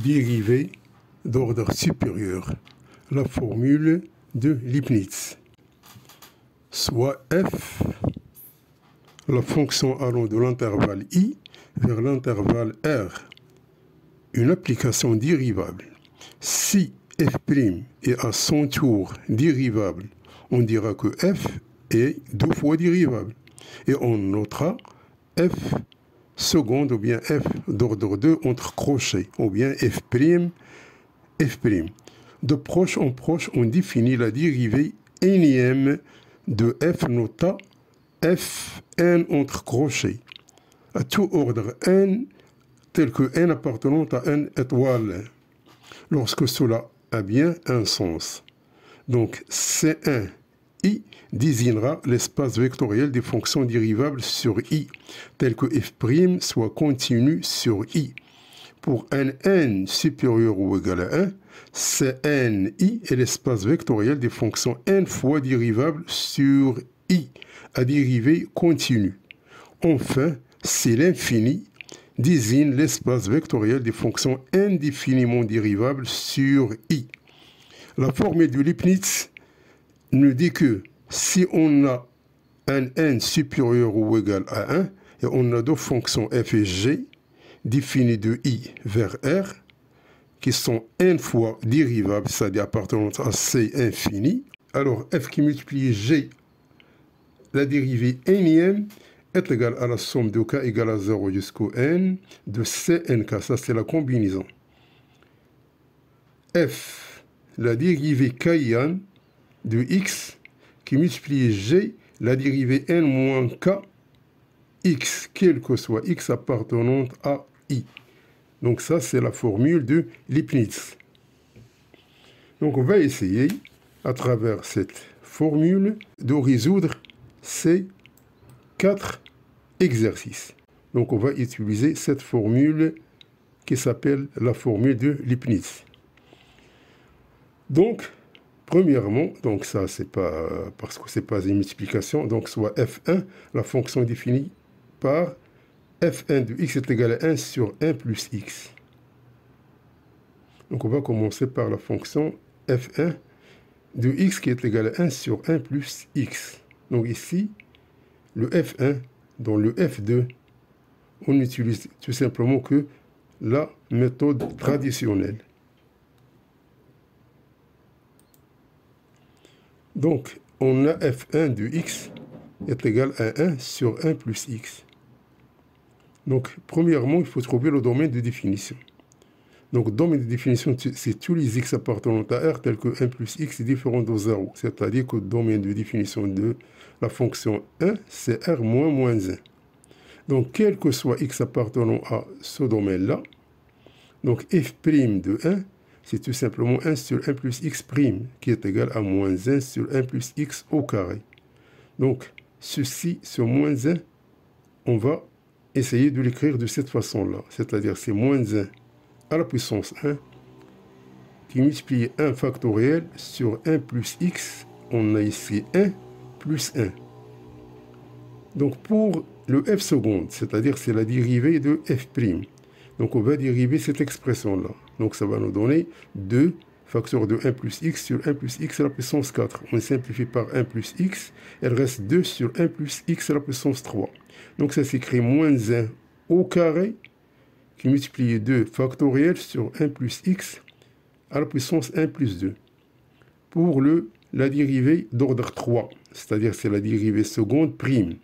dérivée d'ordre supérieur, la formule de Leibniz, soit f, la fonction allant de l'intervalle i vers l'intervalle r, une application dérivable. Si f' est à son tour dérivable, on dira que f est 2 fois dérivable. Et on notera f seconde ou bien f d'ordre 2 entre crochets, ou bien f'. De proche en proche, on définit la dérivée énième de f nota f n entre crochets, à tout ordre n, tel que n appartenant à n étoile, lorsque cela a bien un sens. Donc C1 I désignera l'espace vectoriel des fonctions dérivables sur I, tel que f' soit continu sur I. Pour un n supérieur ou égal à 1, Cni est l'espace vectoriel des fonctions n fois dérivables sur I, à dérivée continue. Enfin, C l'infini désigne l'espace vectoriel des fonctions indéfiniment dérivables sur I. La formule de Leibniz nous dit que si on a un n supérieur ou égal à 1, et on a deux fonctions f et g définies de I vers R, qui sont n fois dérivables, c'est-à-dire appartenant à C infini, alors f qui multiplie g, la dérivée énième, est égale à la somme de k égale à 0 jusqu'au n de Cnk. Ça, c'est la combinaison. F, la dérivée kyan de x, qui multiplie g, la dérivée n moins k, x, quel que soit x appartenant à i. Donc ça, c'est la formule de Leibniz. Donc on va essayer, à travers cette formule, de résoudre ces 4 exercices. Donc on va utiliser cette formule qui s'appelle la formule de Leibniz. Donc, premièrement, donc ça c'est pas parce que c'est pas une multiplication, donc soit f1, la fonction définie par f1 de x est égal à 1 sur 1 plus x. Donc on va commencer par la fonction f1 de x qui est égal à 1 sur 1 plus x. Donc ici, le f1 dans le f2, on utilise tout simplement que la méthode traditionnelle. Donc, on a f1 de x est égal à 1 sur 1 plus x. Donc, premièrement, il faut trouver le domaine de définition. Donc, le domaine de définition, c'est tous les x appartenant à R tels que 1 plus x est différent de 0. C'est-à-dire que le domaine de définition de la fonction 1, c'est R moins moins 1. Donc, quel que soit x appartenant à ce domaine-là, donc f' de 1, c'est tout simplement 1 sur 1 plus x', qui est égal à moins 1 sur 1 plus x au carré. Donc, ceci, ce moins 1, on va essayer de l'écrire de cette façon-là. C'est-à-dire, c'est moins 1 à la puissance 1, qui multiplie 1 factoriel sur 1 plus x. On a ici 1 plus 1. Donc, pour le f seconde, c'est-à-dire, c'est la dérivée de f'. Donc, on va dériver cette expression-là. Donc, ça va nous donner 2 facteurs de 1 plus x sur 1 plus x à la puissance 4. On simplifie par 1 plus x. Elle reste 2 sur 1 plus x à la puissance 3. Donc, ça s'écrit moins 1 au carré qui multiplie 2 factoriel sur 1 plus x à la puissance 1 plus 2. Pour la dérivée d'ordre 3, c'est-à-dire c'est la dérivée seconde prime.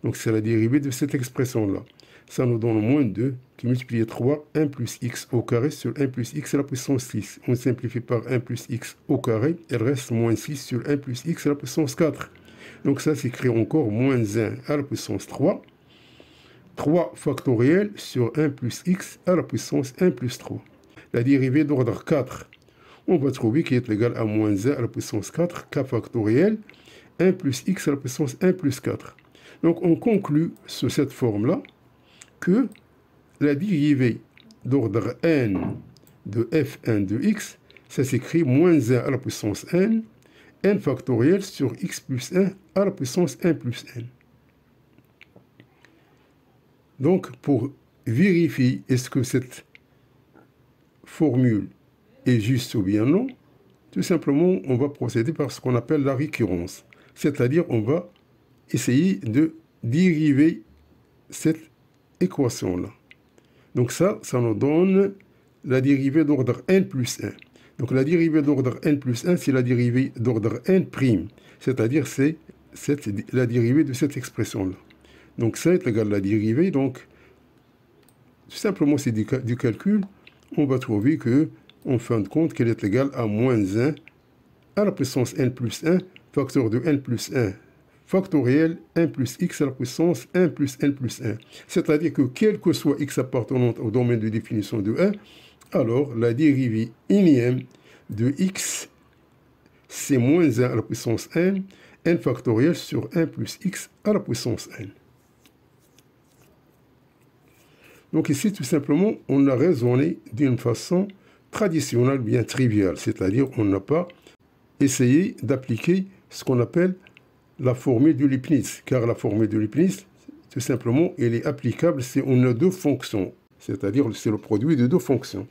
Donc, c'est la dérivée de cette expression-là. Ça nous donne moins 2 qui multiplie 3, 1 plus x au carré sur 1 plus x à la puissance 6. On simplifie par 1 plus x au carré. Elle reste moins 6 sur 1 plus x à la puissance 4. Donc ça s'écrit encore moins 1 à la puissance 3. 3 factoriel sur 1 plus x à la puissance 1 plus 3. La dérivée d'ordre 4, on va trouver qui est égale à moins 1 à la puissance 4, k factoriel, 1 plus x à la puissance 1 plus 4. Donc on conclut sur cette forme-là que la dérivée d'ordre n de f1 de x, ça s'écrit moins 1 à la puissance n factoriel sur x plus 1 à la puissance 1 plus n. Donc, pour vérifier est-ce que cette formule est juste ou bien non, tout simplement, on va procéder par ce qu'on appelle la récurrence. C'est-à-dire, on va essayer de dériver cette équation-là. Donc ça nous donne la dérivée d'ordre n plus 1. Donc la dérivée d'ordre n plus 1, c'est la dérivée d'ordre n prime. C'est-à-dire, c'est la dérivée de cette expression-là. Donc ça est égal à la dérivée. Donc, tout simplement, c'est du calcul. On va trouver que, en fin de compte, qu'elle est égale à moins 1 à la puissance n plus 1, facteur de n plus 1, factoriel 1 plus x à la puissance 1 plus n plus 1. C'est-à-dire que quel que soit x appartenant au domaine de définition de 1, alors la dérivée énième de x, c'est moins 1 à la puissance n factoriel sur 1 plus x à la puissance n. Donc ici, tout simplement, on a raisonné d'une façon traditionnelle, bien triviale. C'est-à-dire, on n'a pas essayé d'appliquer ce qu'on appelle la formule de Leibniz. Car la formule de Leibniz, tout simplement, elle est applicable si on a deux fonctions. C'est-à-dire, c'est le produit de deux fonctions.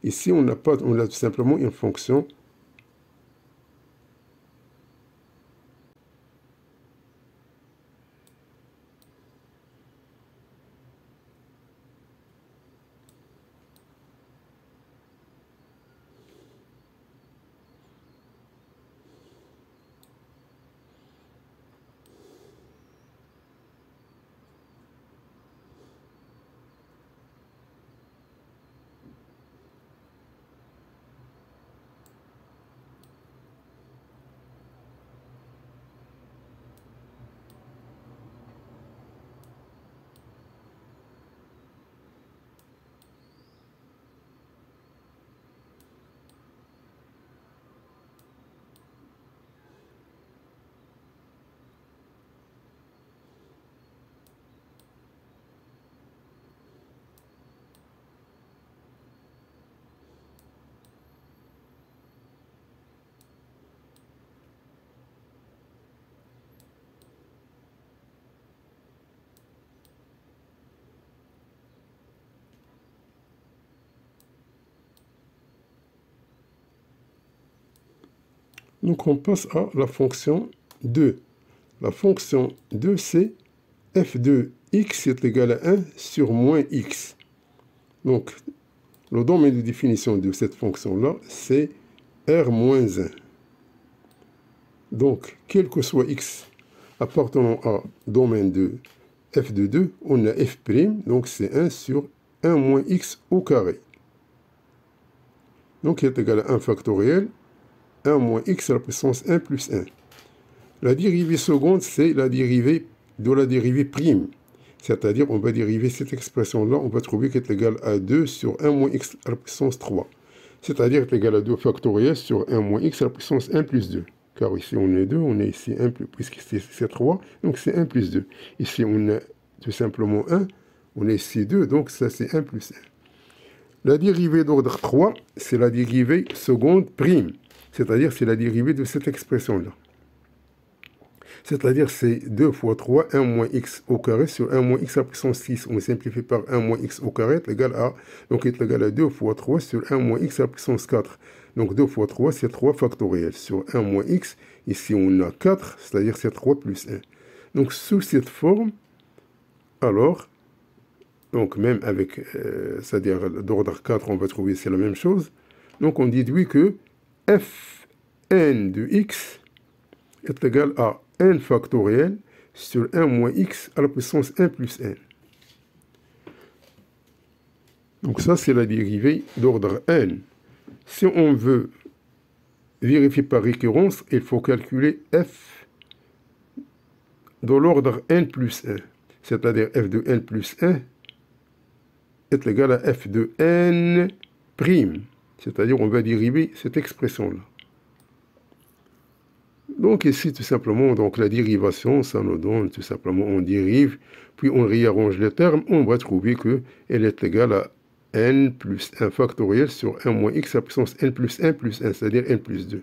Ici, on a tout simplement une fonction . Donc on passe à la fonction 2. La fonction 2, c'est f de x est égal à 1 sur moins x. Donc le domaine de définition de cette fonction-là, c'est r moins 1. Donc, quel que soit x appartenant à domaine de f de 2, on a f', donc c'est 1 sur 1 moins x au carré. Donc, il est égal à 1 factoriel, 1 moins x à la puissance 1 plus 1. La dérivée seconde, c'est la dérivée de la dérivée prime. C'est-à-dire, on va dériver cette expression-là, on va trouver qu'elle est égale à 2 sur 1 moins x à la puissance 3. C'est-à-dire qu'elle est égale à 2 factoriel sur 1 moins x à la puissance 1 plus 2. Car ici, on est 2, on est ici 1 plus, puisque c'est 3, donc c'est 1 plus 2. Ici, on a tout simplement 1, on est ici 2, donc ça c'est 1 plus 1. La dérivée d'ordre 3, c'est la dérivée seconde prime. C'est-à-dire, c'est la dérivée de cette expression-là. C'est-à-dire, c'est 2 fois 3, 1 moins x au carré sur 1 moins x à la puissance 6. On simplifie par 1 moins x au carré est égal à, donc est égal à 2 fois 3 sur 1 moins x à la puissance 4. Donc 2 fois 3, c'est 3 factoriel sur 1 moins x. Ici, on a 4, c'est-à-dire c'est 3 plus 1. Donc, sous cette forme, alors, donc même avec, c'est-à-dire d'ordre 4, on va trouver c'est la même chose. Donc, on déduit que fn de x est égal à n factoriel sur 1 moins x à la puissance 1 plus 1. Donc ça, c'est la dérivée d'ordre n. Si on veut vérifier par récurrence, il faut calculer f de l'ordre n plus 1. C'est-à-dire f de n plus 1 est égal à f de n prime. C'est-à-dire on va dériver cette expression-là. Donc ici, tout simplement, donc la dérivation, ça nous donne tout simplement, on dérive, puis on réarrange les termes, on va trouver qu'elle est égale à n plus 1 factoriel sur 1 moins x à la puissance n plus 1 plus 1, c'est-à-dire n plus 2.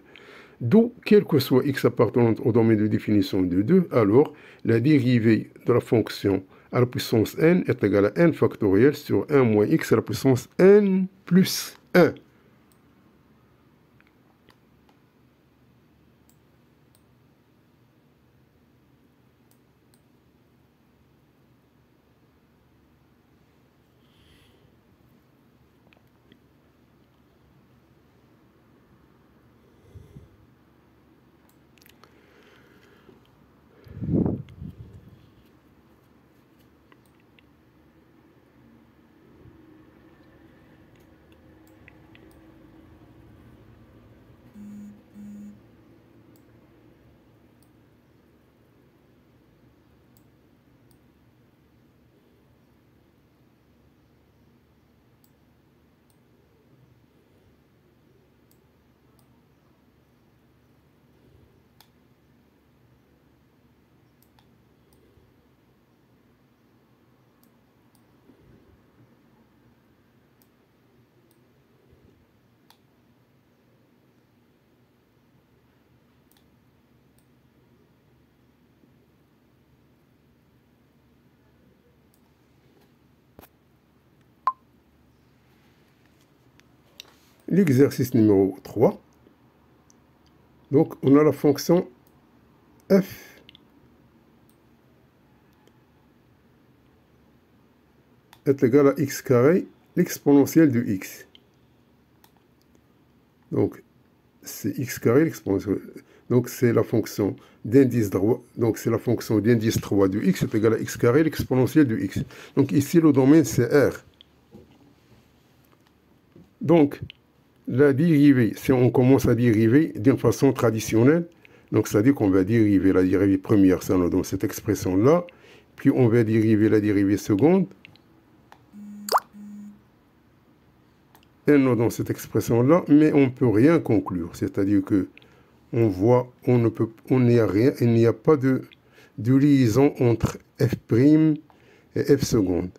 D'où, quel que soit x appartenant au domaine de définition de 2, alors la dérivée de la fonction à la puissance n est égal à n factoriel sur 1 moins x à la puissance n plus 1. L'exercice numéro 3. Donc, on a la fonction f est égal à x carré, l'exponentielle de x. Donc, c'est x carré, l'exponentielle. Donc, c'est la fonction d'indice droit. Donc, c'est la fonction d'indice 3 de x est égal à x carré, l'exponentielle de x. Donc, ici, le domaine, c'est R. Donc, la dérivée, si on commence à dériver d'une façon traditionnelle, donc c'est-à-dire qu'on va dériver la dérivée première, ça nous donne cette expression-là, puis on va dériver la dérivée seconde, et nous donne cette expression-là, mais on ne peut rien conclure, c'est-à-dire que on voit, il n'y a pas de liaison entre f' et f seconde.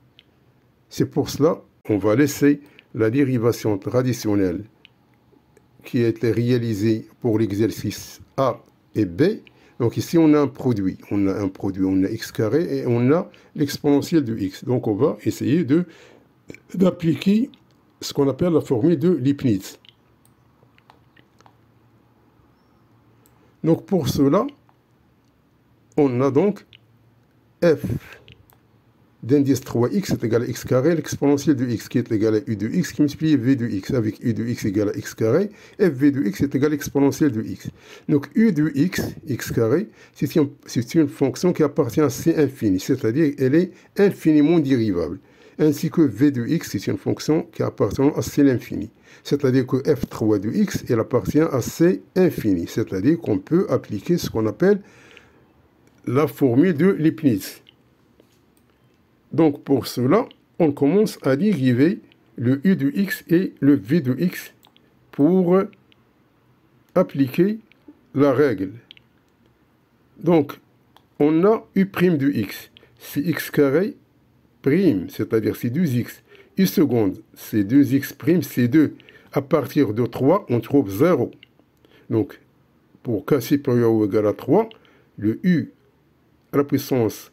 C'est pour cela qu'on va laisser la dérivation traditionnelle qui a été réalisée pour l'exercice A et B. Donc ici, on a un produit. On a x carré et on a l'exponentielle de x. Donc on va essayer d'appliquer ce qu'on appelle la formule de Leibniz. Donc pour cela, on a donc f d'indice 3x est égal à x carré, l'exponentielle de x qui est égal à u de x qui multiplie v de x avec u de x égale à x carré, f v de x est égal à l'exponentielle de x. Donc u de x, x carré, c'est une fonction qui appartient à C infini, c'est-à-dire elle est infiniment dérivable. Ainsi que v de x, c'est une fonction qui appartient à C l'infini. C'est-à-dire que f3 de x, elle appartient à C infini. C'est-à-dire qu'on peut appliquer ce qu'on appelle la formule de Leibniz. Donc pour cela, on commence à dériver le u de x et le v de x pour appliquer la règle. Donc, on a u' de x, c'est x carré prime, c'est-à-dire c'est 2x. U seconde, c'est 2x prime, c'est 2. À partir de 3, on trouve 0. Donc, pour k supérieur ou égal à 3, le u à la puissance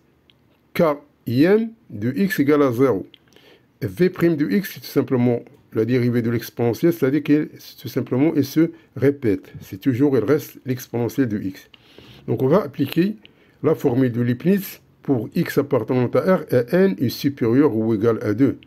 k de x égale à 0. V' de x, c'est tout simplement la dérivée de l'exponentielle, c'est-à-dire que tout simplement, elle se répète. C'est toujours, elle reste l'exponentielle de x. Donc, on va appliquer la formule de Leibniz pour x appartenant à R et n est supérieur ou égal à 2.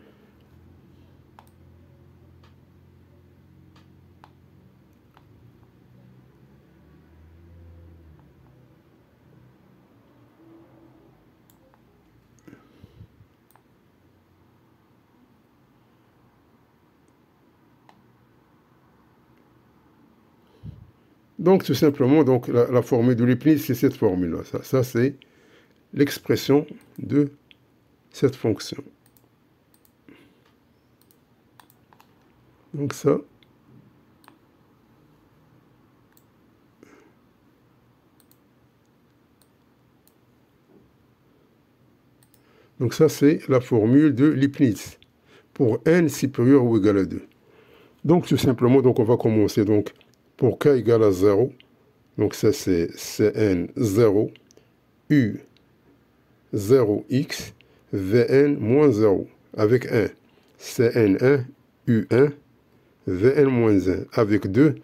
Donc, tout simplement, donc, la formule de Leibniz, c'est cette formule-là. Ça c'est l'expression de cette fonction. Donc, ça. Donc, ça, c'est la formule de Leibniz pour n supérieur ou égal à 2. Donc, tout simplement, donc, on va commencer donc pour k égale à 0. Donc, ça, c'est Cn 0, u 0x, Vn moins 0 avec 1, Cn1, U1, Vn moins 1 avec 2,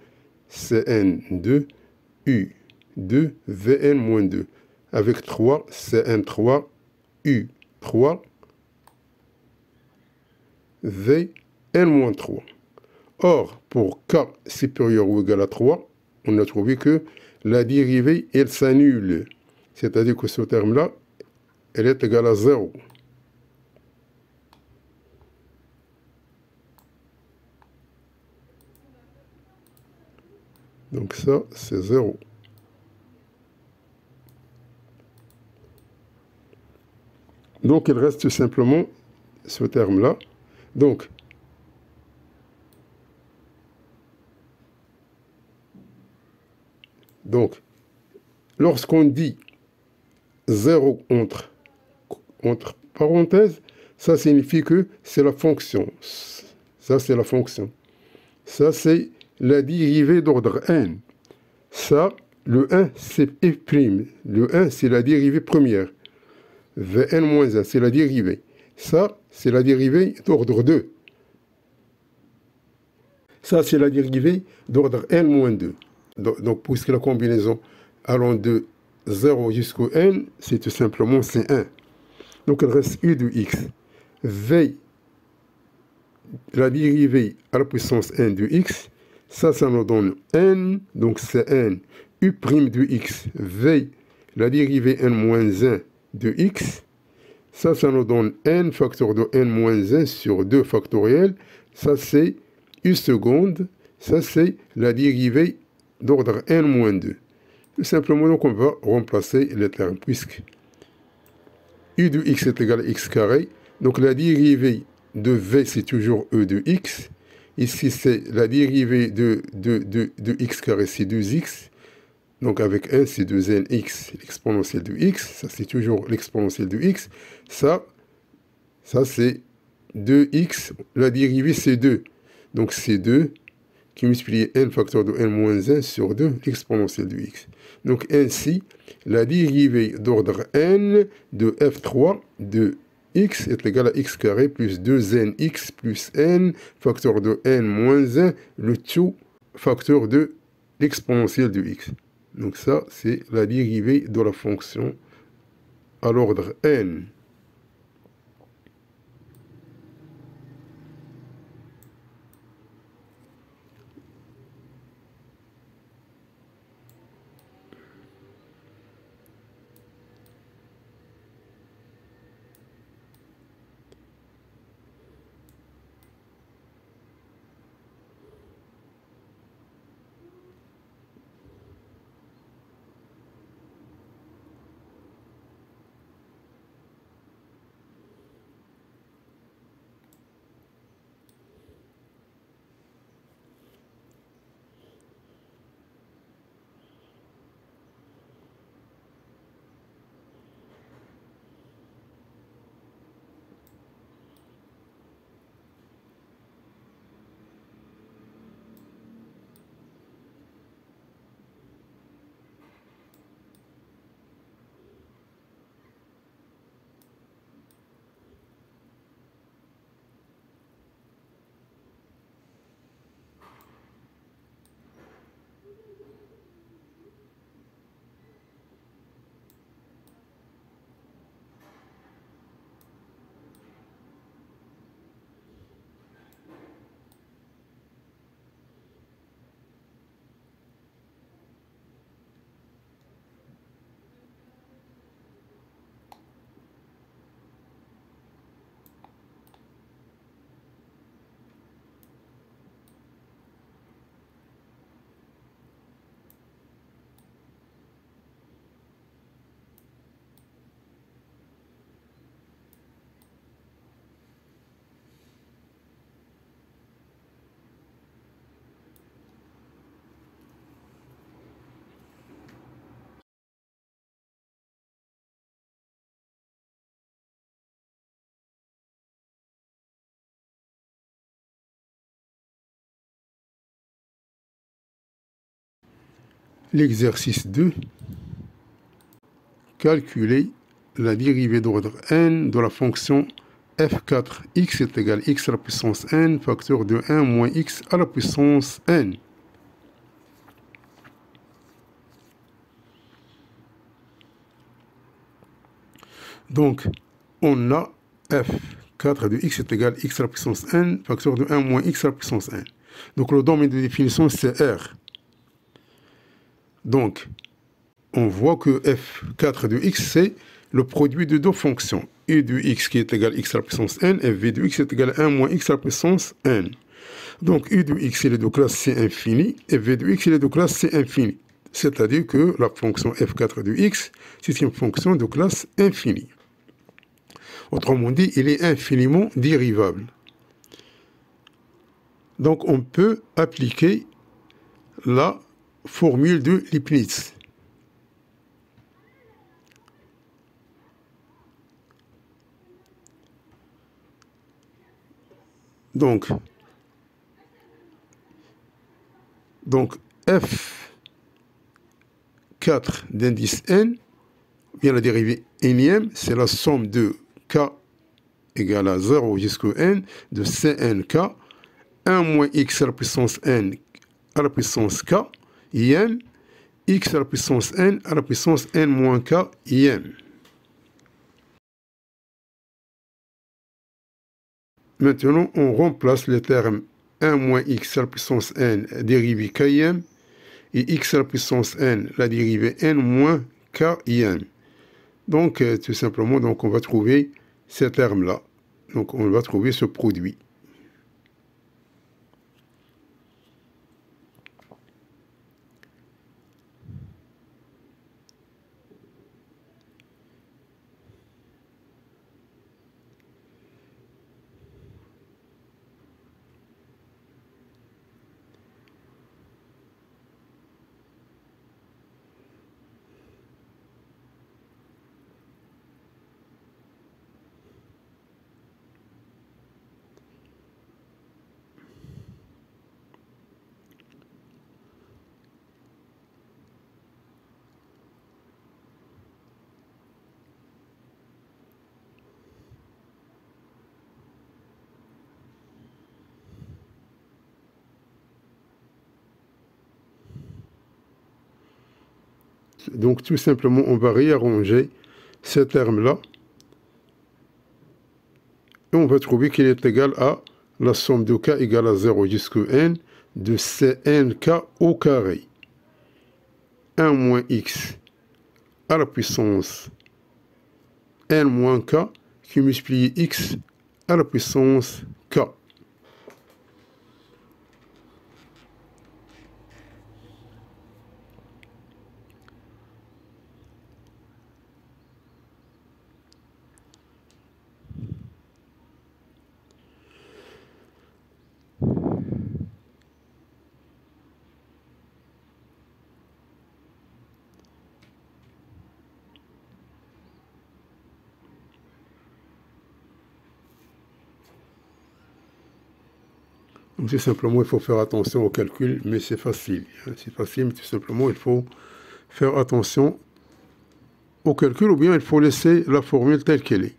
Cn2, U2, Vn moins 2 avec 3, Cn3, U3, Vn-3. Or, pour k supérieur ou égal à 3, on a trouvé que la dérivée, elle s'annule. C'est-à-dire que ce terme-là, elle est égale à 0. Donc ça, c'est 0. Donc il reste simplement ce terme-là. Donc, lorsqu'on dit 0 entre parenthèses, ça signifie que c'est la fonction. Ça, c'est la fonction. Ça, c'est la dérivée d'ordre n. Ça, le 1, c'est f'. Le 1, c'est la dérivée première. Vn-1, c'est la dérivée. Ça, c'est la dérivée d'ordre 2. Ça, c'est la dérivée d'ordre n-2. Donc, puisque la combinaison allant de 0 jusqu'au n, c'est tout simplement C1. Donc, il reste u de x. V, la dérivée à la puissance n de x, ça nous donne n, donc c'est n, u' de x, v, la dérivée n-1 de x, ça nous donne n facteur de n-1 sur 2 factoriel, ça c'est u seconde, ça c'est la dérivée d'ordre n-2. Tout simplement, donc on va remplacer les termes, puisque u de x est égal à x carré, donc la dérivée de v, c'est toujours e de x. Ici, c'est la dérivée de x carré, c'est 2x. Donc, avec 1, c'est 2nx, l'exponentielle de x. Ça, c'est toujours l'exponentielle de x. Ça c'est 2x. La dérivée, c'est 2. Donc, c'est 2 qui multiplie n facteur de n-1 sur 2, l'exponentielle de x. Donc, ainsi, la dérivée d'ordre n de f3 de x est égal à x carré plus 2nx plus n facteur de n moins 1, le tout facteur de l'exponentielle de x. Donc ça, c'est la dérivée de la fonction à l'ordre n. L'exercice 2, calculer la dérivée d'ordre n de la fonction f4x est égal à x à la puissance n facteur de 1 moins x à la puissance n. Donc, on a f4 de x est égal à x à la puissance n facteur de 1 moins x à la puissance n. Donc, le domaine de définition, c'est R. Donc, on voit que f4 de x, c'est le produit de deux fonctions. U de x qui est égal à x à la puissance n et v de x est égal à 1 moins x à la puissance n. Donc, u de x, il est de classe c infini et v de x, il est de classe c infini. C'est-à-dire que la fonction f4 de x, c'est une fonction de classe infinie. Autrement dit, il est infiniment dérivable. Donc, on peut appliquer la formule de Leibniz. Donc f4 d'indice n, bien la dérivée énième, c'est la somme de k égale à 0 jusqu'au n de cnk, 1 moins x à la puissance n à la puissance k, im, x à la puissance n à la puissance n moins k, im. Maintenant, on remplace les termes 1 moins x à la puissance n dérivée kim et x à la puissance n, la dérivée n moins kim. Donc, tout simplement, donc, on va trouver ces termes-là. Donc, on va trouver ce produit. Donc, tout simplement, on va réarranger ces termes-là. Et on va trouver qu'il est égal à la somme de k égale à 0 jusqu'au n de cnk au carré. 1 moins x à la puissance n moins k qui multiplie x à la puissance k. Donc, tout simplement, il faut faire attention au calcul, mais c'est facile. C'est facile, mais tout simplement, il faut faire attention au calcul, ou bien il faut laisser la formule telle qu'elle est.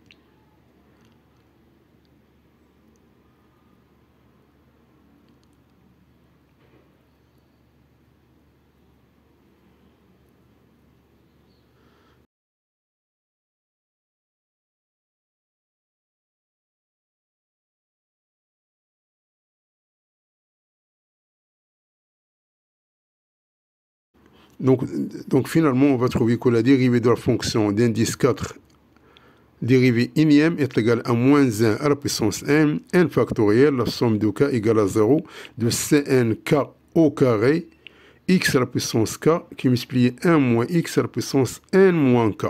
Donc finalement, on va trouver que la dérivée de la fonction d'indice 4, dérivée énième, est égale à moins 1 à la puissance n, n factoriel, la somme de k égale à 0, de cnk au carré, x à la puissance k, qui multiplie 1 moins x à la puissance n moins k.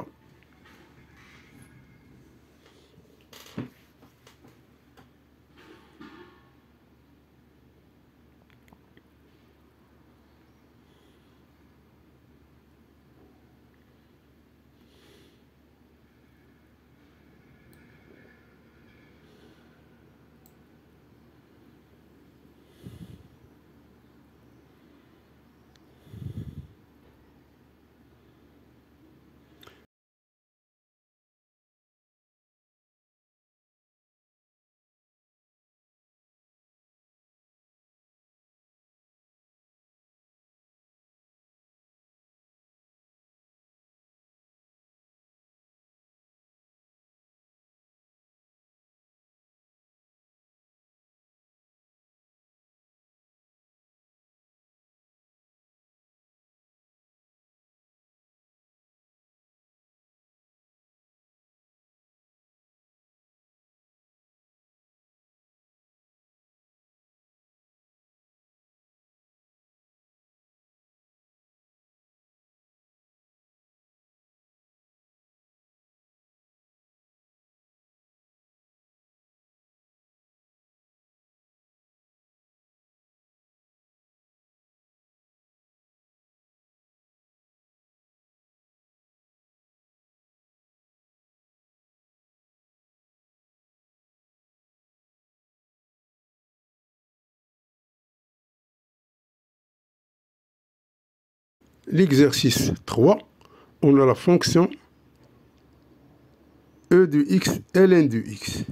l'exercice 3, on a la fonction e de x ln de x.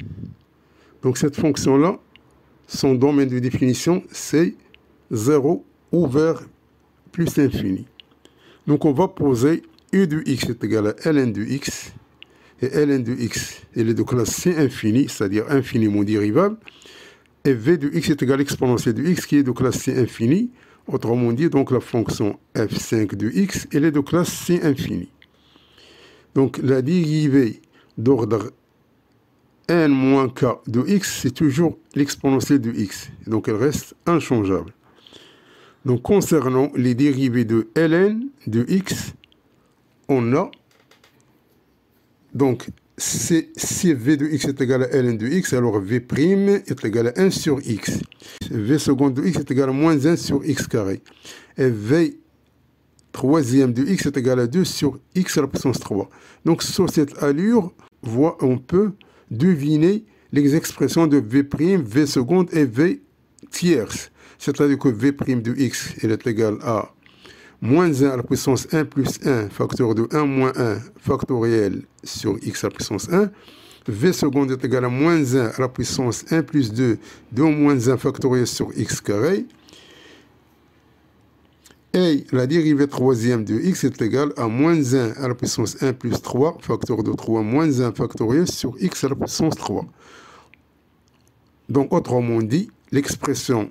Donc cette fonction-là, son domaine de définition, c'est 0 ouvert plus infini. Donc on va poser u de x est égal à ln de x, et ln de x, elle est de classe c infini, c'est-à-dire infiniment dérivable, et v de x est égal à l'exponentielle de x qui est de classe c infini. Autrement dit, donc la fonction f5 de x, elle est de classe c infini. Donc la dérivée d'ordre n moins k de x, c'est toujours l'exponentielle de x. Donc elle reste inchangeable. Donc concernant les dérivées de ln de x, on a donc si v de x est égal à ln de x, alors v' est égal à 1 sur x. V seconde de x est égal à moins 1 sur x carré. Et v troisième de x est égal à 2 sur x à la puissance 3. Donc sur cette allure, on peut deviner les expressions de v', v seconde et v tierce. C'est-à-dire que v' de x elle est égale à moins 1 à la puissance 1 plus 1, facteur de 1 moins 1, factoriel sur x à la puissance 1. V seconde est égal à moins 1 à la puissance 1 plus 2, 2 moins 1 factoriel sur x carré. Et la dérivée troisième de x est égale à moins 1 à la puissance 1 plus 3, facteur de 3 moins 1 factoriel sur x à la puissance 3. Donc autrement dit, l'expression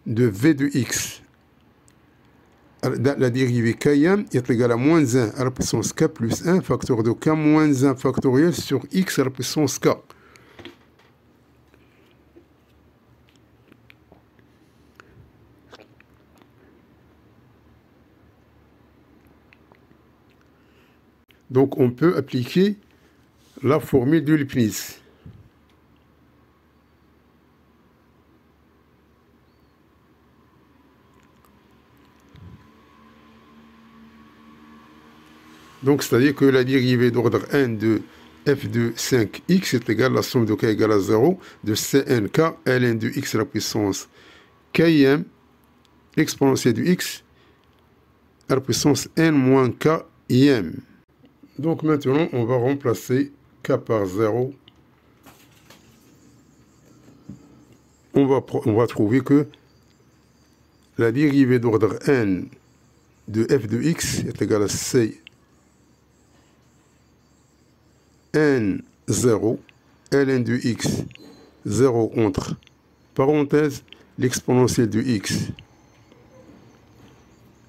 de v de x, la dérivée km est égale à moins 1 à la puissance k plus 1, facteur de k moins 1 factoriel sur x à la puissance k. Donc on peut appliquer la formule de Leibniz. Donc c'est-à-dire que la dérivée d'ordre n de f de 5x est égale à la somme de k égale à 0 de cnk ln de x à la puissance km l'exponentielle de x à la puissance n moins k im. Donc maintenant, on va remplacer k par 0. On va trouver que la dérivée d'ordre n de f de x est égale à c n0 ln de x 0 entre parenthèses l'exponentielle de x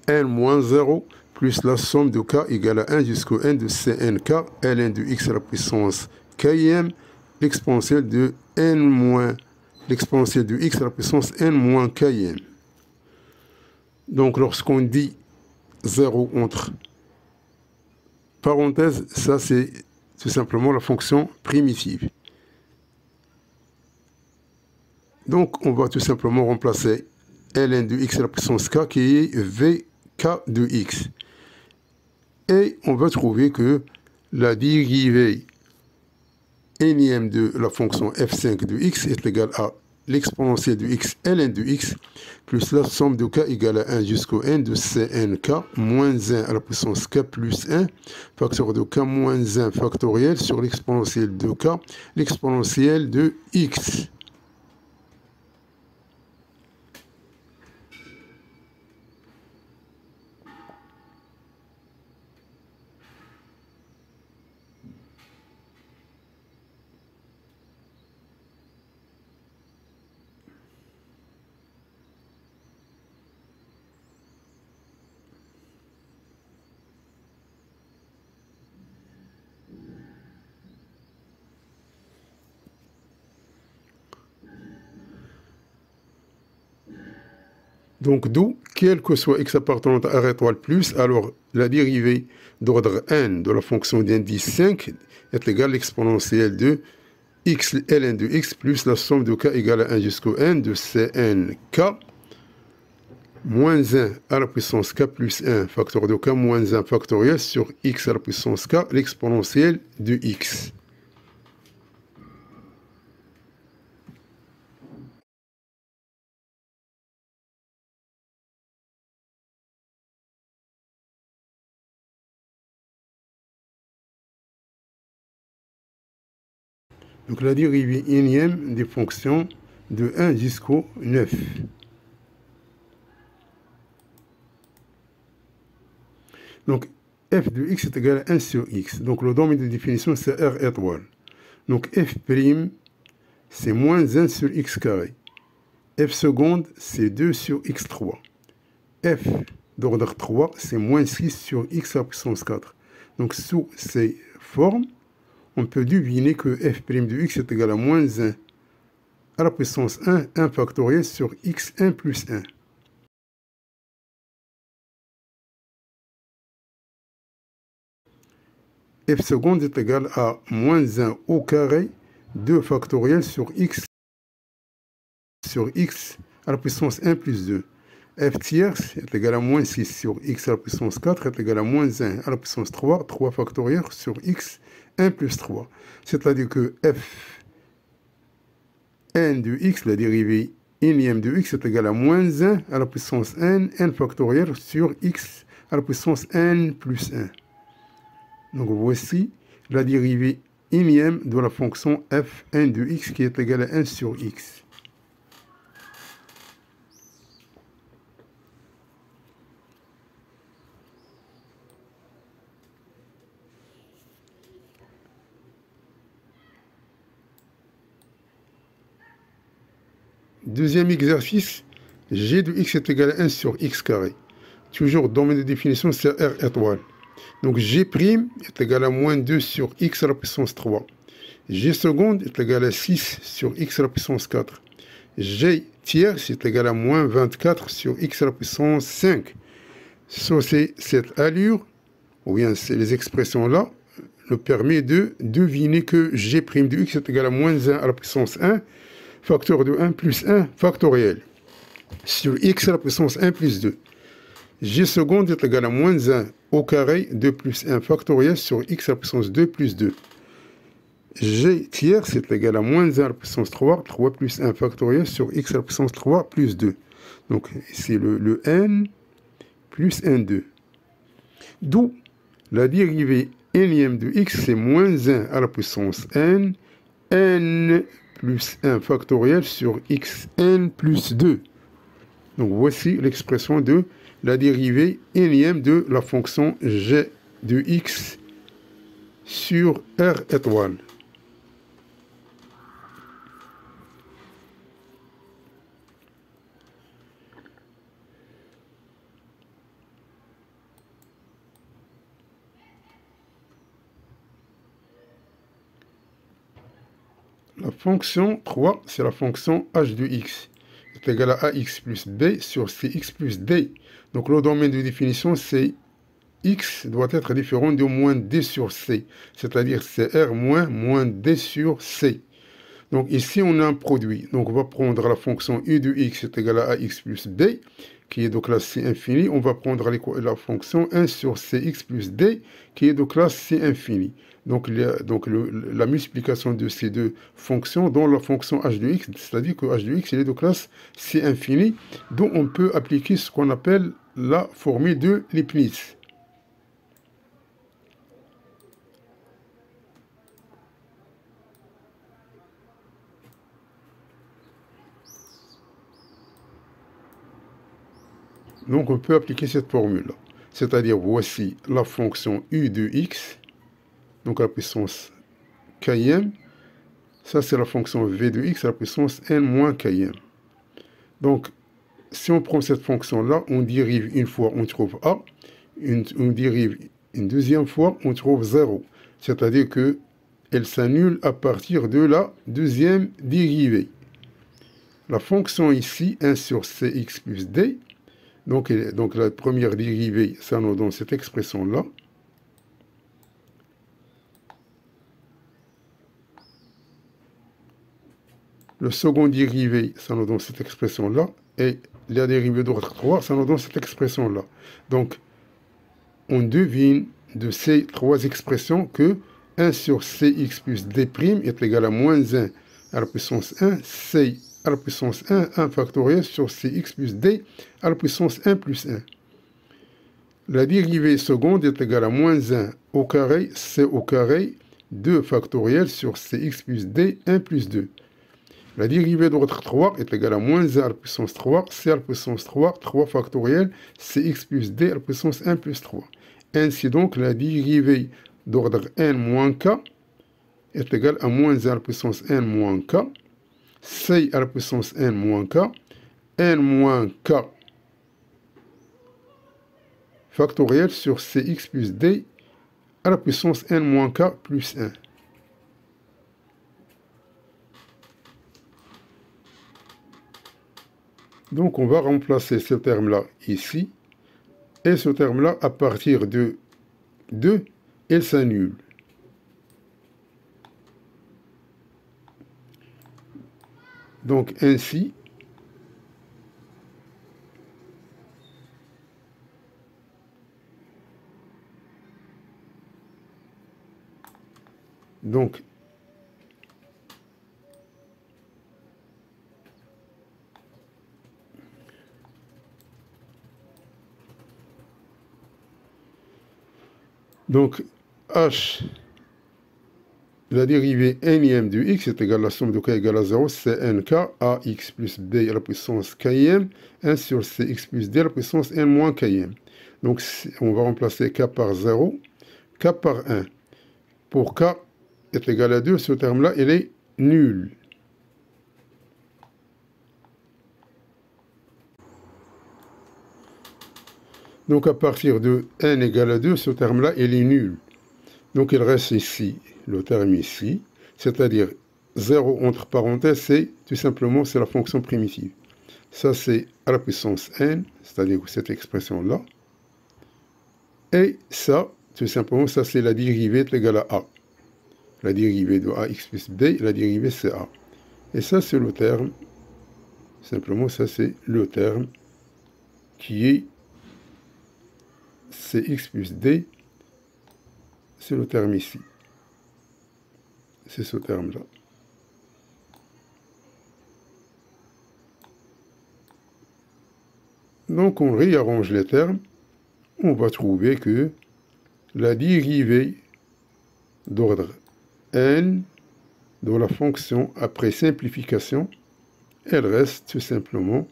n moins 0 plus la somme de k égale à 1 jusqu'au n de cnk ln de x à la puissance km l'exponentielle de n moins l'exponentielle de x à la puissance n moins km. Donc lorsqu'on dit 0 entre parenthèses, ça c'est tout simplement la fonction primitive. Donc on va tout simplement remplacer ln de x à la puissance k qui est vk de x. Et on va trouver que la dérivée énième de la fonction f5 de x est égale à l'exponentielle de x ln de x plus la somme de k égale à 1 jusqu'au n de cnk moins 1 à la puissance k plus 1 facteur de k moins 1 factoriel sur l'exponentielle de k l'exponentielle de x. Donc d'où, quel que soit x appartenant à r étoile plus, alors la dérivée d'ordre n de la fonction d'indice 5 est égale à l'exponentielle de x ln de x plus la somme de k égale à 1 jusqu'au n de cnk moins 1 à la puissance k plus 1 facteur de k moins 1 factoriel sur x à la puissance k l'exponentielle de x. Donc la dérivée énième des fonctions de 1 jusqu'au 9. Donc f de x est égal à 1 sur x. Donc le domaine de définition c'est R étoile. Donc f', c'est moins 1 sur x carré. F seconde, c'est 2 sur x3. F d'ordre 3, c'est moins 6 sur x à la puissance 4. Donc sous ces formes, on peut deviner que f' de x est égal à moins 1 à la puissance 1 factoriel sur x1 plus 1. F seconde est égal à moins 1 au carré 2 factoriel sur x à la puissance 1 plus 2. F tierce est égal à moins 6 sur x à la puissance 4 est égal à moins 1 à la puissance 3 factoriel sur x 1 plus 3. C'est-à-dire que f n de x, la dérivée énième de x, est égal à moins 1 à la puissance n factoriel sur x à la puissance n plus 1. Donc voici la dérivée énième de la fonction f n de x qui est égale à 1 sur x. Deuxième exercice, g de x est égal à 1 sur x carré. Toujours domaine de définition, c'est R étoile. Donc g' est égal à moins 2 sur x à la puissance 3. G seconde est égal à 6 sur x à la puissance 4. G tierce est égal à moins 24 sur x à la puissance 5. So, cette allure, ou bien les expressions-là, nous permet de deviner que g' de x est égal à moins 1 à la puissance 1, facteur de 1 plus 1 factoriel, sur x à la puissance 1 plus 2. G seconde est égal à moins 1 au carré 2 plus 1 factoriel sur x à la puissance 2 plus 2. G tierce est égal à moins 1 à la puissance 3 plus 1 factoriel sur x à la puissance 3 plus 2. Donc c'est le n plus n2. D'où la dérivée énième de x, c'est moins 1 à la puissance n plus 1 factoriel sur xn plus 2. Donc voici l'expression de la dérivée énième de la fonction g de x sur R étoile. La fonction 3, c'est la fonction h de x. Est égal à ax plus b sur cx plus d. Donc le domaine de définition, c'est x doit être différent de moins d sur c. C'est-à-dire cr moins d sur c. Donc ici, on a un produit. Donc on va prendre la fonction u de x est égal à ax plus b, qui est de classe c infinie. On va prendre la fonction 1 sur cx plus d, qui est de classe c infinie. Donc la multiplication de ces deux fonctions dans la fonction h de x, c'est-à-dire que h de x il est de classe c infinie, dont on peut appliquer ce qu'on appelle la formule de Leibniz. Donc on peut appliquer cette formule-là. C'est-à-dire voici la fonction u de x, donc à la puissance km. Ça, c'est la fonction v de x à la puissance n moins km. Donc, si on prend cette fonction-là, on dérive une fois, on trouve a. On dérive une deuxième fois, on trouve 0. C'est-à-dire qu'elle s'annule à partir de la deuxième dérivée. La fonction ici, 1 sur cx plus d, donc la première dérivée, ça nous donne cette expression-là. Le second dérivé, ça nous donne cette expression-là. Et la dérivée d'ordre 3, ça nous donne cette expression-là. Donc, on devine de ces trois expressions que 1 sur cx plus d' est égal à moins 1 à la puissance 1, c à la puissance 1 factoriel sur cx plus d à la puissance 1 plus 1. La dérivée seconde est égale à moins 1 au carré, c au carré, 2 factoriel sur cx plus d 1 plus 2. La dérivée d'ordre 3 est égale à moins 1 à la puissance 3, c à la puissance 3, 3 factoriel, cx plus d à la puissance 1 plus 3. Ainsi donc, la dérivée d'ordre n moins k est égale à moins 1 à la puissance n moins k, c à la puissance n moins k, n moins k factoriel sur cx plus d à la puissance n moins k plus 1. Donc on va remplacer ce terme-là ici, et ce terme-là, à partir de 2, il s'annule. Donc ainsi, donc h, la dérivée nième du x est égale à la somme de k égale à 0, c'est nk, ax plus b à la puissance km, 1 sur cx plus d à la puissance n moins km. Donc on va remplacer k par 0, k par 1. Pour k est égal à 2, ce terme-là, il est nul. Donc à partir de n égale à 2, ce terme-là, il est nul. Donc il reste ici, le terme ici, c'est-à-dire 0 entre parenthèses, c'est tout simplement c'est la fonction primitive. Ça c'est à la puissance n, c'est-à-dire cette expression-là. Et ça, tout simplement, ça c'est la dérivée est égale à a. La dérivée de ax plus b, la dérivée c'est a. Et ça c'est le terme, simplement ça c'est le terme qui est cx plus d, c'est le terme ici. C'est ce terme-là. Donc on réarrange les termes, on va trouver que la dérivée d'ordre n de la fonction après simplification, elle reste tout simplement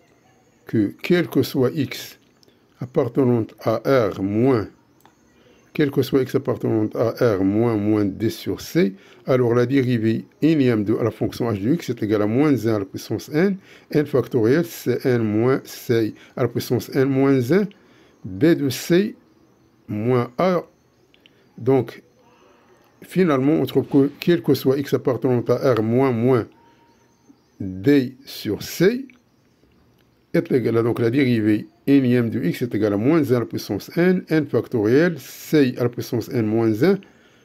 que quel que soit x appartenant à R moins, quel que soit x appartenant à R moins d sur c, alors la dérivée énième de la fonction h de x est égale à moins 1 à la puissance n factoriel, c'est n moins c à la puissance n moins 1, b de c moins a. Donc, finalement, on trouve que quel que soit x appartenant à R moins d sur c est égal à donc la dérivée énième de x est égal à moins 1 à la puissance n factoriel, c à la puissance n moins 1,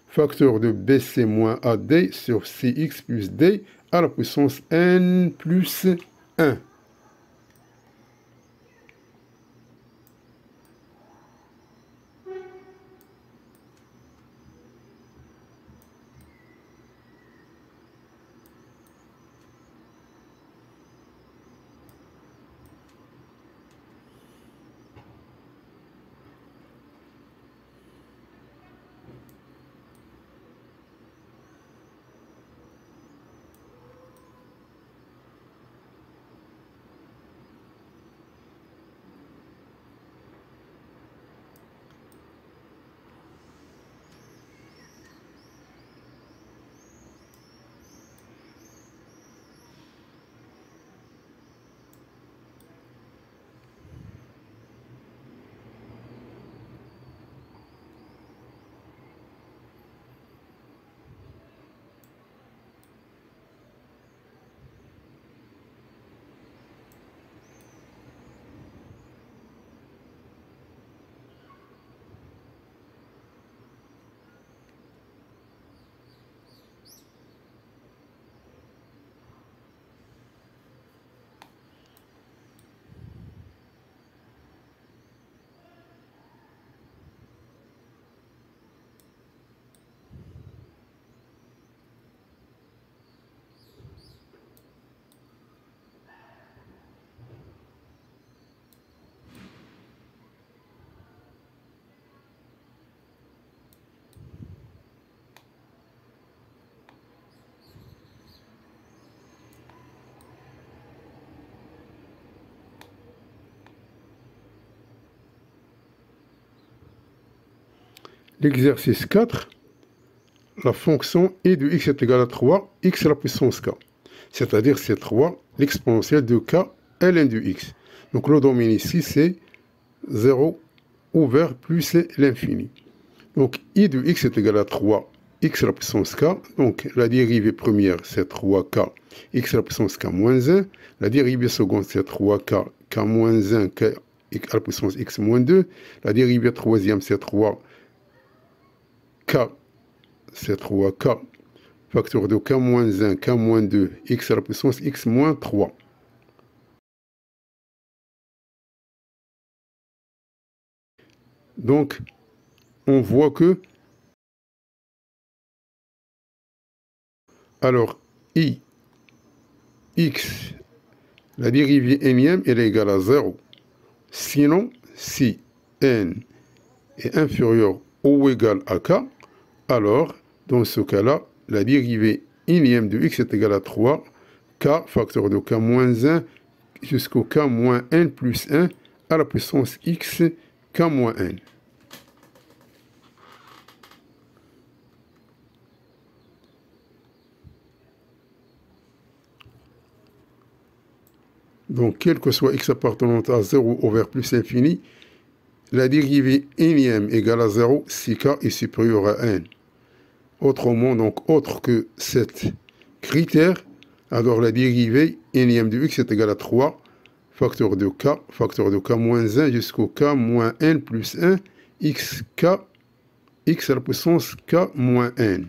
facteur de bc moins ad sur cx plus d à la puissance n plus 1. L'exercice 4, la fonction e de x est égale à 3, x à la puissance k. C'est-à-dire c'est 3, l'exponentielle de k, ln de x. Donc le domaine ici, c'est 0 ouvert plus l'infini. Donc i de x est égal à 3, x à la puissance k. Donc la dérivée première, c'est 3k, x à la puissance k moins 1. La dérivée seconde, c'est 3k, k moins 1, k à la puissance x moins 2. La dérivée troisième, c'est 3k, c'est 3k, facteur de k moins 1, k moins 2, x à la puissance x moins 3. Donc, on voit que, alors, i, x, la dérivée énième, elle est égale à 0. Sinon, si n est inférieur ou égal à k, alors, dans ce cas-là, la dérivée énième de x est égale à 3, k, facteur de k moins 1, jusqu'au k moins n plus 1, à la puissance x, k moins n. Donc, quel que soit x appartenant à 0 ouvert plus infini, la dérivée énième égale à 0 si k est supérieur à n. Autrement, donc, autre que cet critère, alors la dérivée énième de x est égale à 3, facteur de k moins 1 jusqu'au k moins n plus 1, x à la puissance k moins n.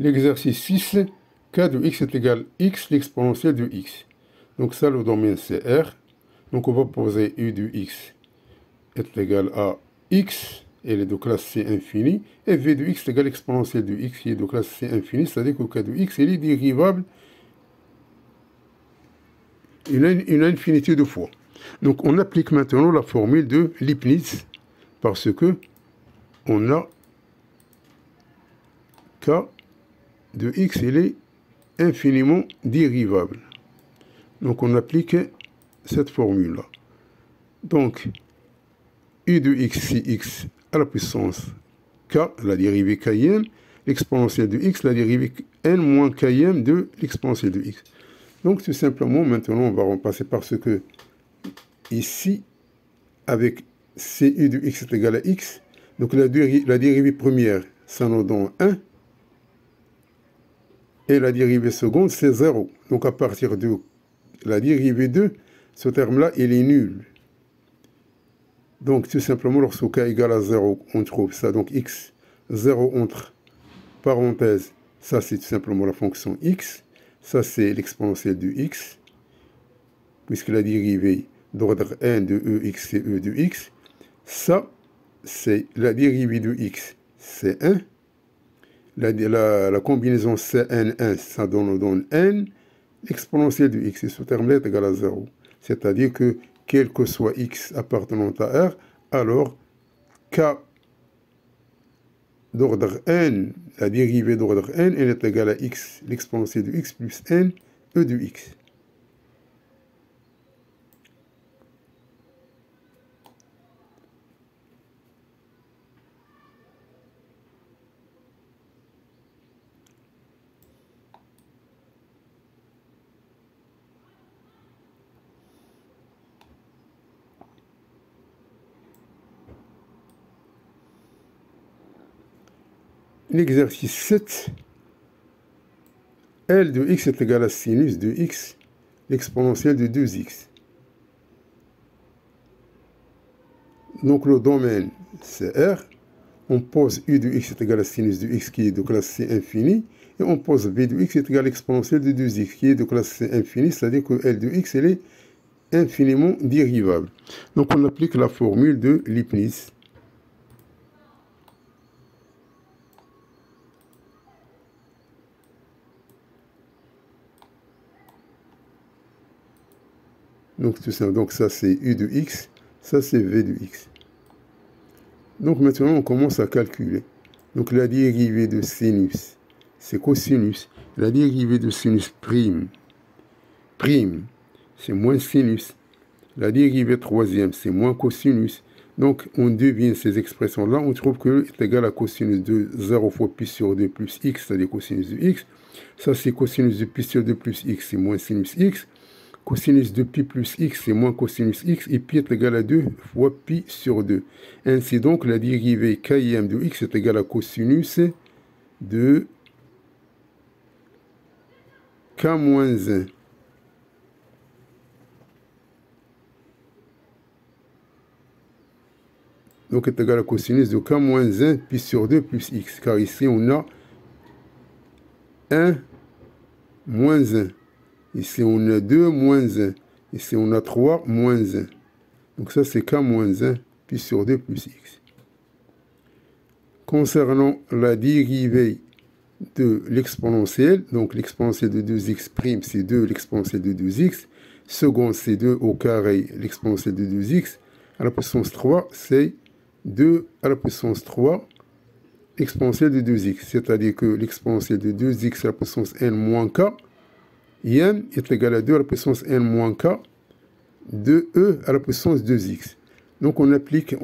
L'exercice 6, k de x est égal à x, l'exponentielle de x. Donc ça, le domaine, c'est R. Donc on va poser u de x est égal à x, elle est de classe C infini, et v de x est égal à l'exponentielle de x qui est de classe C infini, c'est-à-dire que k de x, elle est dérivable une infinité de fois. Donc on applique maintenant la formule de Leibniz, parce que on a k de x, il est infiniment dérivable. Donc on applique cette formule-là. Donc, u de x, c'est x à la puissance k, la dérivée km, l'exponentielle de x, la dérivée n moins km de l'exponentielle de x. Donc tout simplement, maintenant, on va repasser par ce que ici, avec cu de x est égal à x, donc la dérivée première, ça nous donne 1, et la dérivée seconde, c'est 0. Donc à partir de la dérivée 2, ce terme-là, il est nul. Donc tout simplement, lorsque k égale à 0, on trouve ça. Donc x, 0 entre parenthèses, ça c'est tout simplement la fonction x. Ça c'est l'exponentielle de x, puisque la dérivée d'ordre n de ex, c'est e de x. Ça, c'est la dérivée de x, c'est 1. La combinaison Cn1, ça donne n, l'exponentielle de x, et ce terme-là est égal à 0. C'est-à-dire que, quel que soit x appartenant à R, alors k d'ordre n, la dérivée d'ordre n, elle est égale à x, l'exponentielle de x plus n, e de x. l'exercice 7, L de x est égal à sinus de x, l'exponentielle de 2x. Donc le domaine c'est R, on pose u de x est égal à sinus de x qui est de classe C infinie, et on pose v de x est égal à l'exponentielle de 2x qui est de classe C infinie, c'est-à-dire que L de x elle est infiniment dérivable. Donc on applique la formule de Leibniz. Donc tout ça, donc ça c'est u de x, ça c'est v de x. Donc maintenant on commence à calculer. Donc la dérivée de sinus, c'est cosinus. La dérivée de sinus prime, c'est moins sinus. La dérivée troisième, c'est moins cosinus. Donc on devine ces expressions-là, on trouve que c'est égal à cosinus de 0 fois pi sur 2 plus x, c'est-à-dire cosinus de x. Ça c'est cosinus de pi sur 2 plus x, c'est moins sinus x. Cosinus de pi plus x, c'est moins cosinus x, et pi est égal à 2 fois pi sur 2. Ainsi donc, la dérivée km de x est égale à cosinus de k moins 1. Donc est égal à cosinus de k moins 1 pi sur 2 plus x, car ici on a 1 moins 1. Ici, on a 2 moins 1. Ici, on a 3 moins 1. Donc ça, c'est k moins 1, pi sur 2 plus x. Concernant la dérivée de l'exponentielle, donc l'exponentielle de 2x prime, c'est 2 l'exponentielle de 2x. Second, c'est 2 au carré, l'exponentielle de 2x. À la puissance 3, c'est 2 à la puissance 3, exponentielle de 2x. C'est-à-dire que l'exponentielle de 2x à la puissance n moins k, n est égal à 2 à la puissance n moins k de e à la puissance 2x. Donc on applique,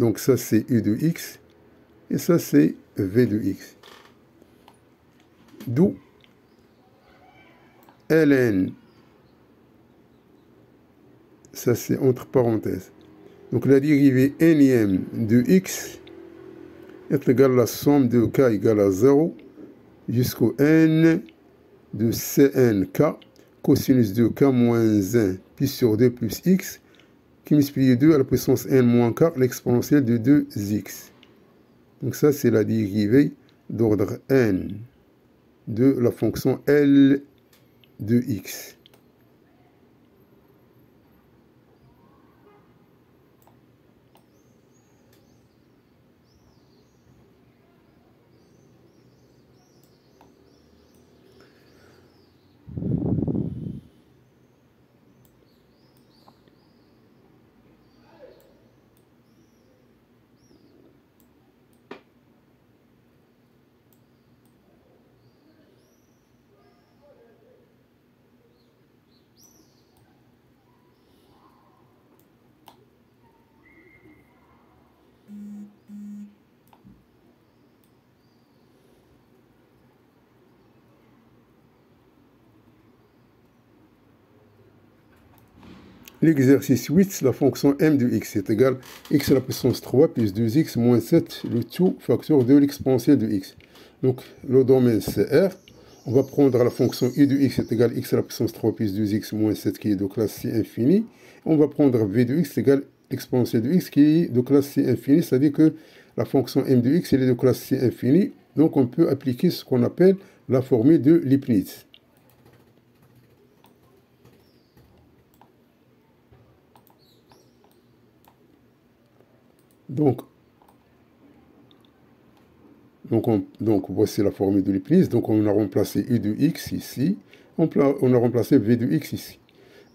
donc ça c'est u de x, et ça c'est v de x. D'où ln, ça c'est entre parenthèses. Donc la dérivée nième de x est égale à la somme de k égale à 0 jusqu'au n de cnk cosinus de k moins 1 pi sur 2 plus x qui multiplie 2 à la puissance n moins k l'exponentielle de 2x. Donc ça c'est la dérivée d'ordre n de la fonction L de x. L'exercice 8, la fonction m de x est égale à x à la puissance 3 plus 2x moins 7, le tout facteur de l'exponentielle de x. Donc le domaine c'est R. On va prendre la fonction i de x est égale à x à la puissance 3 plus 2x moins 7 qui est de classe C infinie. On va prendre v de x égale l'exponentielle de x qui est de classe C infinie, c'est-à-dire que la fonction m de x elle est de classe C infinie. Donc on peut appliquer ce qu'on appelle la formule de Leibniz. Donc voici la formule de Leibniz. Donc on a remplacé u de x ici, on a remplacé v de x ici.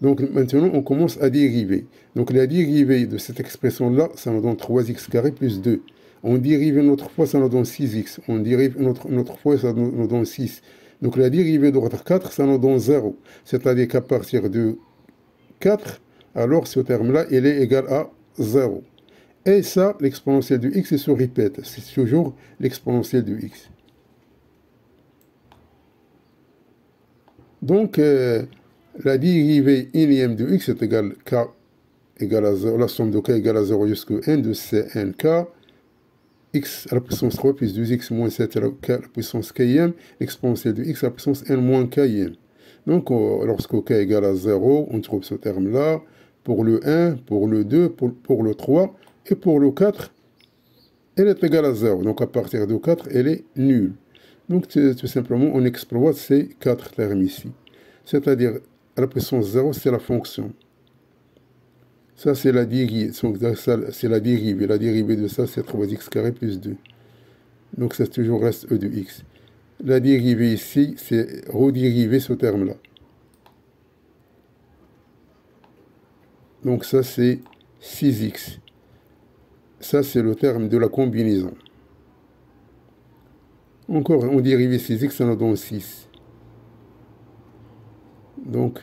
Donc maintenant on commence à dériver. Donc la dérivée de cette expression-là, ça nous donne 3x carré plus 2. On dérive une autre fois, ça nous donne 6x. On dérive une autre fois, ça nous donne 6. Donc la dérivée d'ordre 4, ça nous donne 0. C'est-à-dire qu'à partir de 4, alors ce terme-là, il est égal à 0. Et ça, l'exponentielle de x, se répète. C'est toujours l'exponentielle de x. Donc, la dérivée nième de x est égale k égale à 0, la somme de k égale à 0 jusqu'à n de cnk x à la puissance 3 plus 2x moins 7 à la puissance km, exponentielle de x à la puissance n moins km. Donc, lorsque k égale à 0, on trouve ce terme-là pour le 1, pour le 2, pour le 3, et pour le 4, elle est égale à 0. Donc, à partir de 4, elle est nulle. Donc, tout simplement, on exploite ces 4 termes ici. C'est-à-dire, à la puissance 0, c'est la fonction. Ça, c'est la dérivée. C'est la dérivée. La dérivée de ça, c'est 3x carré plus 2. Donc, ça toujours reste e de x. La dérivée ici, c'est redériver ce terme-là. Donc, ça, c'est 6x. Ça, c'est le terme de la combinaison. Encore, on dérive 6x, ça nous donne 6. Donc,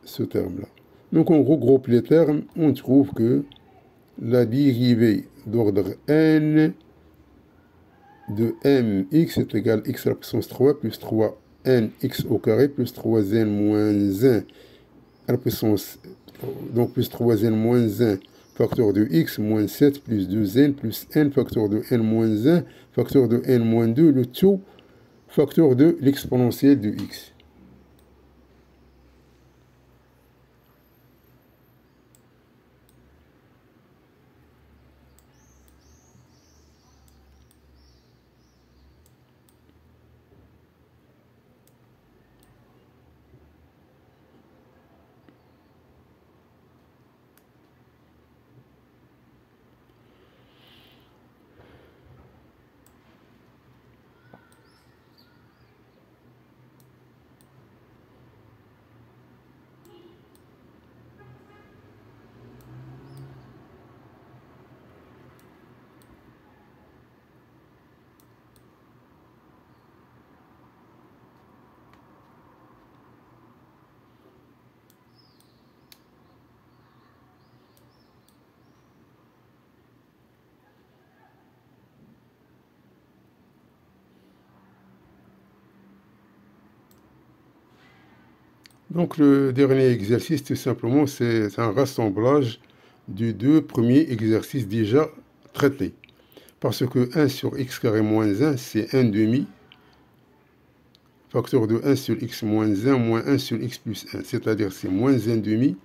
ce terme-là. Donc, on regroupe les termes, on trouve que la dérivée d'ordre n de mx est égale x à la puissance 3 plus 3nx au carré plus 3n moins 1 à la puissance, donc plus 3n moins 1 facteur de x moins 7 plus 2n plus n facteur de n moins 1 facteur de n moins 2, le tout facteur de l'exponentielle de x. Donc le dernier exercice, tout simplement, c'est un rassemblage des deux premiers exercices déjà traités. Parce que 1 sur x carré moins 1, c'est 1 demi. Facteur de 1 sur x moins 1 moins 1 sur x plus 1. C'est-à-dire c'est moins 1 demi.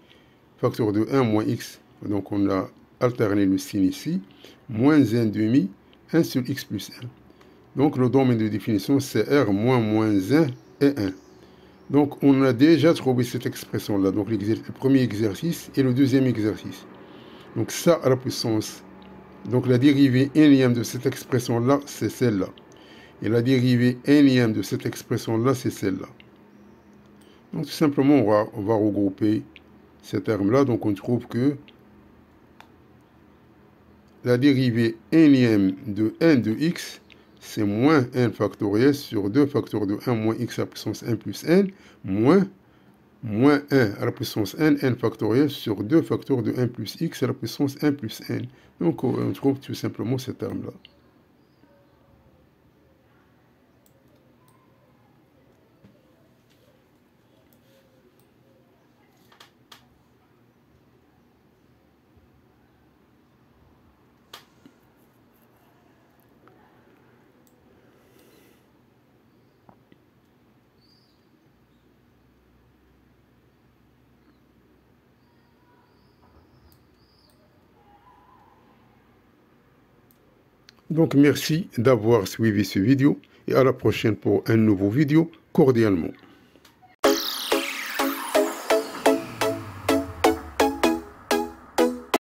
Facteur de 1 moins x. Donc on a alterné le signe ici. Moins 1 demi, 1 sur x plus 1. Donc le domaine de définition, c'est r moins 1 et 1. Donc, on a déjà trouvé cette expression-là. Donc, le premier exercice et le deuxième exercice. Donc, ça à la puissance. Donc, la dérivée énième de cette expression-là, c'est celle-là. Et la dérivée énième de cette expression-là, c'est celle-là. Donc, tout simplement, on va regrouper ces termes-là. Donc, on trouve que la dérivée énième de n de x, c'est moins n factoriel sur 2 facteurs de 1 moins x à la puissance 1 plus n, moins 1 à la puissance n factoriel sur 2 facteurs de 1 plus x à la puissance 1 plus n. Donc, on trouve tout simplement ce terme-là. Donc, merci d'avoir suivi ce vidéo et à la prochaine pour un nouveau vidéo, cordialement.